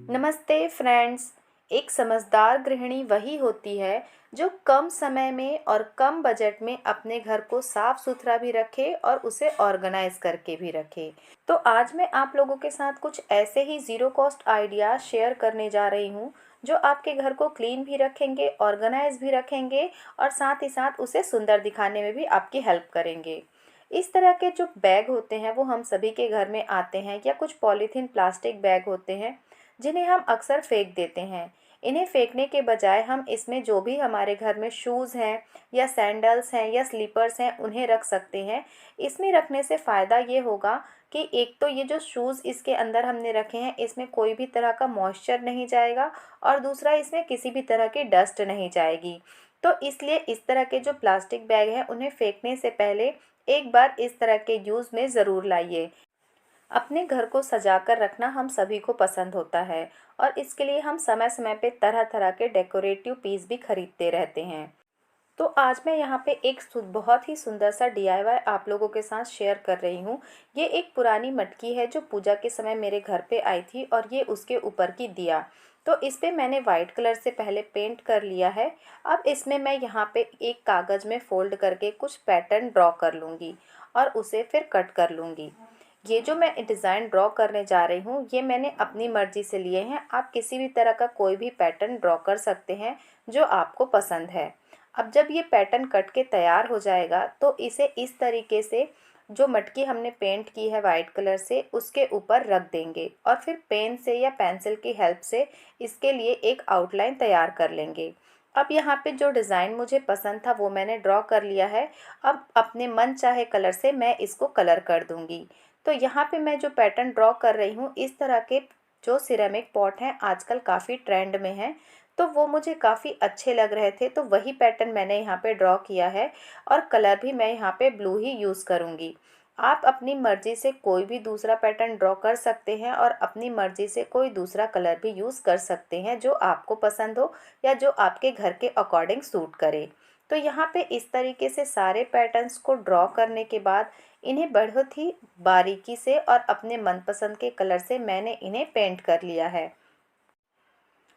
नमस्ते फ्रेंड्स। एक समझदार गृहिणी वही होती है जो कम समय में और कम बजट में अपने घर को साफ सुथरा भी रखे और उसे ऑर्गेनाइज करके भी रखे। तो आज मैं आप लोगों के साथ कुछ ऐसे ही ज़ीरो कॉस्ट आइडिया शेयर करने जा रही हूँ जो आपके घर को क्लीन भी रखेंगे, ऑर्गेनाइज भी रखेंगे और साथ ही साथ उसे सुंदर दिखाने में भी आपकी हेल्प करेंगे। इस तरह के जो बैग होते हैं वो हम सभी के घर में आते हैं, या कुछ पॉलीथीन प्लास्टिक बैग होते हैं जिन्हें हम अक्सर फेंक देते हैं। इन्हें फेंकने के बजाय हम इसमें जो भी हमारे घर में शूज़ हैं या सैंडल्स हैं या स्लीपर्स हैं उन्हें रख सकते हैं। इसमें रखने से फ़ायदा ये होगा कि एक तो ये जो शूज़ इसके अंदर हमने रखे हैं इसमें कोई भी तरह का मॉइस्चर नहीं जाएगा, और दूसरा इसमें किसी भी तरह की डस्ट नहीं जाएगी। तो इसलिए इस तरह के जो प्लास्टिक बैग हैं उन्हें फेंकने से पहले एक बार इस तरह के यूज़ में ज़रूर लाइए। अपने घर को सजाकर रखना हम सभी को पसंद होता है, और इसके लिए हम समय समय पे तरह तरह के डेकोरेटिव पीस भी खरीदते रहते हैं। तो आज मैं यहाँ पे एक बहुत ही सुंदर सा डीआईवाई आप लोगों के साथ शेयर कर रही हूँ। ये एक पुरानी मटकी है जो पूजा के समय मेरे घर पे आई थी, और ये उसके ऊपर की दिया। तो इस पे मैंने वाइट कलर से पहले पेंट कर लिया है। अब इसमें मैं यहाँ पे एक कागज़ में फ़ोल्ड करके कुछ पैटर्न ड्रॉ कर लूँगी और उसे फिर कट कर लूँगी। ये जो मैं डिज़ाइन ड्रॉ करने जा रही हूँ ये मैंने अपनी मर्ज़ी से लिए हैं। आप किसी भी तरह का कोई भी पैटर्न ड्रॉ कर सकते हैं जो आपको पसंद है। अब जब ये पैटर्न कट के तैयार हो जाएगा तो इसे इस तरीके से जो मटकी हमने पेंट की है वाइट कलर से उसके ऊपर रख देंगे, और फिर पेन से या पेंसिल की हेल्प से इसके लिए एक आउटलाइन तैयार कर लेंगे। अब यहाँ पे जो डिज़ाइन मुझे पसंद था वो मैंने ड्रॉ कर लिया है। अब अपने मन चाहे कलर से मैं इसको कलर कर दूँगी। तो यहाँ पे मैं जो पैटर्न ड्रॉ कर रही हूँ इस तरह के जो सिरेमिक पॉट हैं आजकल काफ़ी ट्रेंड में हैं, तो वो मुझे काफ़ी अच्छे लग रहे थे, तो वही पैटर्न मैंने यहाँ पे ड्रॉ किया है। और कलर भी मैं यहाँ पे ब्लू ही यूज़ करूँगी। आप अपनी मर्ज़ी से कोई भी दूसरा पैटर्न ड्रॉ कर सकते हैं और अपनी मर्ज़ी से कोई दूसरा कलर भी यूज़ कर सकते हैं जो आपको पसंद हो या जो आपके घर के अकॉर्डिंग सूट करे। तो यहाँ पे इस तरीके से सारे पैटर्न्स को ड्रॉ करने के बाद इन्हें बहुत ही बारीकी से और अपने मनपसंद के कलर से मैंने इन्हें पेंट कर लिया है।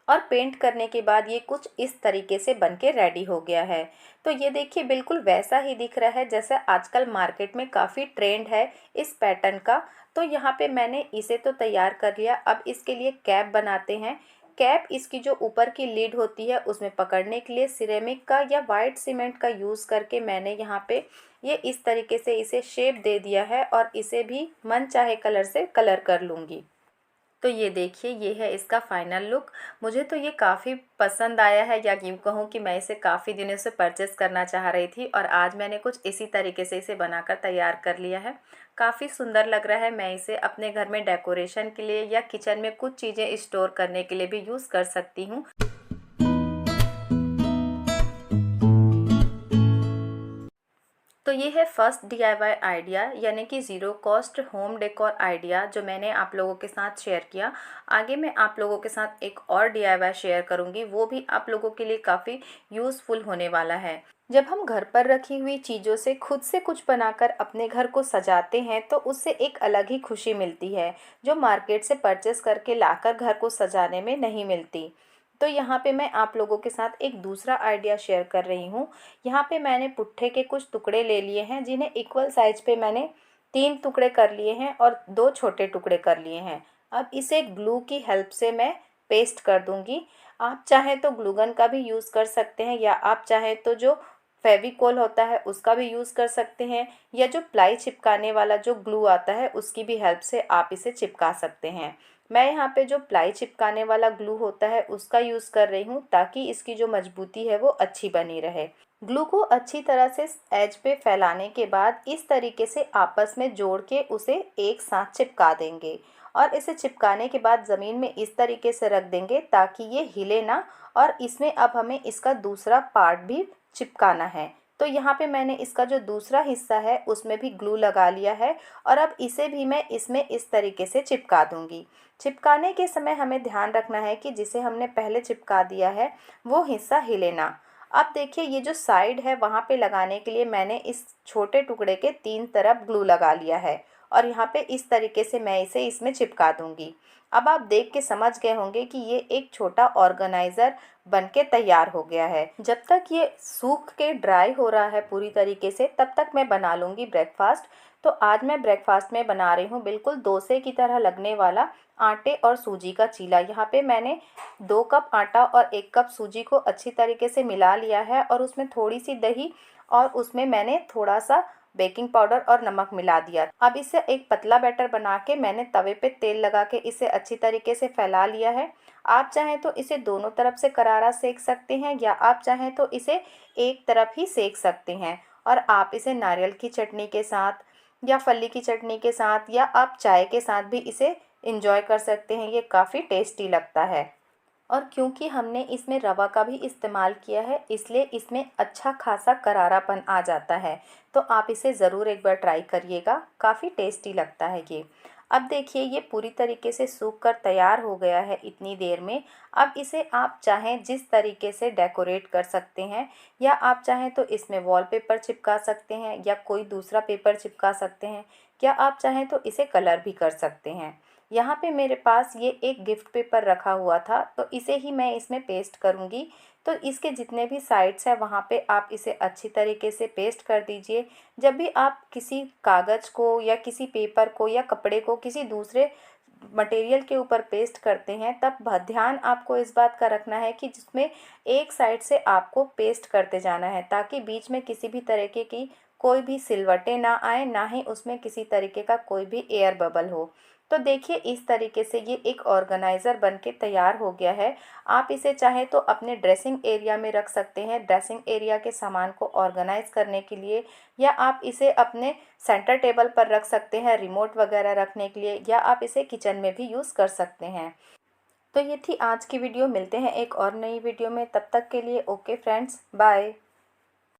और पेंट करने के बाद ये कुछ इस तरीके से बन के रेडी हो गया है। तो ये देखिए बिल्कुल वैसा ही दिख रहा है जैसा आजकल मार्केट में काफ़ी ट्रेंड है इस पैटर्न का। तो यहाँ पे मैंने इसे तो तैयार कर लिया। अब इसके लिए कैप बनाते हैं। कैप इसकी जो ऊपर की लिड होती है उसमें पकड़ने के लिए सिरेमिक का या वाइट सीमेंट का यूज़ करके मैंने यहाँ पे ये इस तरीके से इसे शेप दे दिया है, और इसे भी मन चाहे कलर से कलर कर लूँगी। तो ये देखिए ये है इसका फाइनल लुक। मुझे तो ये काफ़ी पसंद आया है, या यूँ कहूँ कि मैं इसे काफ़ी दिनों से परचेस करना चाह रही थी, और आज मैंने कुछ इसी तरीके से इसे बनाकर तैयार कर लिया है। काफ़ी सुंदर लग रहा है। मैं इसे अपने घर में डेकोरेशन के लिए या किचन में कुछ चीज़ें स्टोर करने के लिए भी यूज़ कर सकती हूँ। तो ये है फर्स्ट डीआईवाई आइडिया, यानी कि zero cost home decor idea जो मैंने आप लोगों के साथ शेयर किया। आगे मैं आप लोगों के साथ एक और डीआईवाई शेयर करूँगी, वो भी आप लोगों के लिए काफ़ी यूज़फुल होने वाला है। जब हम घर पर रखी हुई चीज़ों से खुद से कुछ बनाकर अपने घर को सजाते हैं तो उससे एक अलग ही खुशी मिलती है, जो मार्केट से परचेस करके लाकर घर को सजाने में नहीं मिलती। तो यहाँ पे मैं आप लोगों के साथ एक दूसरा आइडिया शेयर कर रही हूँ। यहाँ पे मैंने पुट्ठे के कुछ टुकड़े ले लिए हैं जिन्हें इक्वल साइज पे मैंने 3 टुकड़े कर लिए हैं और 2 छोटे टुकड़े कर लिए हैं। अब इसे ग्लू की हेल्प से मैं पेस्ट कर दूँगी। आप चाहें तो ग्लूगन का भी यूज़ कर सकते हैं, या आप चाहें तो जो फेविकोल होता है उसका भी यूज़ कर सकते हैं, या जो प्लाई चिपकाने वाला जो ग्लू आता है उसकी भी हेल्प से आप इसे चिपका सकते हैं। मैं यहाँ पे जो प्लाई चिपकाने वाला ग्लू होता है उसका यूज़ कर रही हूँ ताकि इसकी जो मजबूती है वो अच्छी बनी रहे। ग्लू को अच्छी तरह से एज पे फैलाने के बाद इस तरीके से आपस में जोड़ के उसे एक साथ चिपका देंगे, और इसे चिपकाने के बाद ज़मीन में इस तरीके से रख देंगे ताकि ये हिले ना। और इसमें अब हमें इसका दूसरा पार्ट भी चिपकाना है। तो यहाँ पे मैंने इसका जो दूसरा हिस्सा है उसमें भी ग्लू लगा लिया है, और अब इसे भी मैं इसमें इस तरीके से चिपका दूँगी। चिपकाने के समय हमें ध्यान रखना है कि जिसे हमने पहले चिपका दिया है वो हिस्सा हिले ना। अब देखिए ये जो साइड है वहाँ पे लगाने के लिए मैंने इस छोटे टुकड़े के 3 तरफ ग्लू लगा लिया है और यहाँ पे इस तरीके से मैं इसे इसमें चिपका दूंगी। अब आप देख के समझ गए होंगे कि ये एक छोटा ऑर्गेनाइज़र बन के तैयार हो गया है। जब तक ये सूख के ड्राई हो रहा है पूरी तरीके से, तब तक मैं बना लूँगी ब्रेकफास्ट। तो आज मैं ब्रेकफास्ट में बना रही हूँ बिल्कुल डोसे की तरह लगने वाला आटे और सूजी का चीला। यहाँ पे मैंने 2 कप आटा और 1 कप सूजी को अच्छी तरीके से मिला लिया है और उसमें थोड़ी सी दही और उसमें मैंने थोड़ा सा बेकिंग पाउडर और नमक मिला दिया। अब इसे एक पतला बैटर बना के मैंने तवे पे तेल लगा के इसे अच्छी तरीके से फैला लिया है। आप चाहें तो इसे दोनों तरफ से करारा सेक सकते हैं या आप चाहें तो इसे एक तरफ ही सेक सकते हैं। और आप इसे नारियल की चटनी के साथ या फली की चटनी के साथ या आप चाय के साथ भी इसे इंजॉय कर सकते हैं। ये काफ़ी टेस्टी लगता है। और क्योंकि हमने इसमें रवा का भी इस्तेमाल किया है, इसलिए इसमें अच्छा खासा करारापन आ जाता है। तो आप इसे ज़रूर एक बार ट्राई करिएगा, काफ़ी टेस्टी लगता है ये। अब देखिए ये पूरी तरीके से सूख कर तैयार हो गया है इतनी देर में। अब इसे आप चाहें जिस तरीके से डेकोरेट कर सकते हैं, या आप चाहें तो इसमें वॉलपेपर चिपका सकते हैं या कोई दूसरा पेपर चिपका सकते हैं, या आप चाहें तो इसे कलर भी कर सकते हैं। यहाँ पे मेरे पास ये एक गिफ्ट पेपर रखा हुआ था, तो इसे ही मैं इसमें पेस्ट करूँगी। तो इसके जितने भी साइड्स हैं वहाँ पे आप इसे अच्छी तरीके से पेस्ट कर दीजिए। जब भी आप किसी कागज़ को या किसी पेपर को या कपड़े को किसी दूसरे मटेरियल के ऊपर पेस्ट करते हैं, तब ध्यान आपको इस बात का रखना है कि जिसमें एक साइड से आपको पेस्ट करते जाना है, ताकि बीच में किसी भी तरीके की कोई भी सिलवटें ना आए, ना ही उसमें किसी तरीके का कोई भी एयर बबल हो। तो देखिए इस तरीके से ये एक ऑर्गेनाइज़र बन के तैयार हो गया है। आप इसे चाहे तो अपने ड्रेसिंग एरिया में रख सकते हैं, ड्रेसिंग एरिया के सामान को ऑर्गेनाइज़ करने के लिए, या आप इसे अपने सेंटर टेबल पर रख सकते हैं रिमोट वगैरह रखने के लिए, या आप इसे किचन में भी यूज़ कर सकते हैं। तो ये थी आज की वीडियो। मिलते हैं एक और नई वीडियो में, तब तक के लिए ओके फ्रेंड्स, बाय।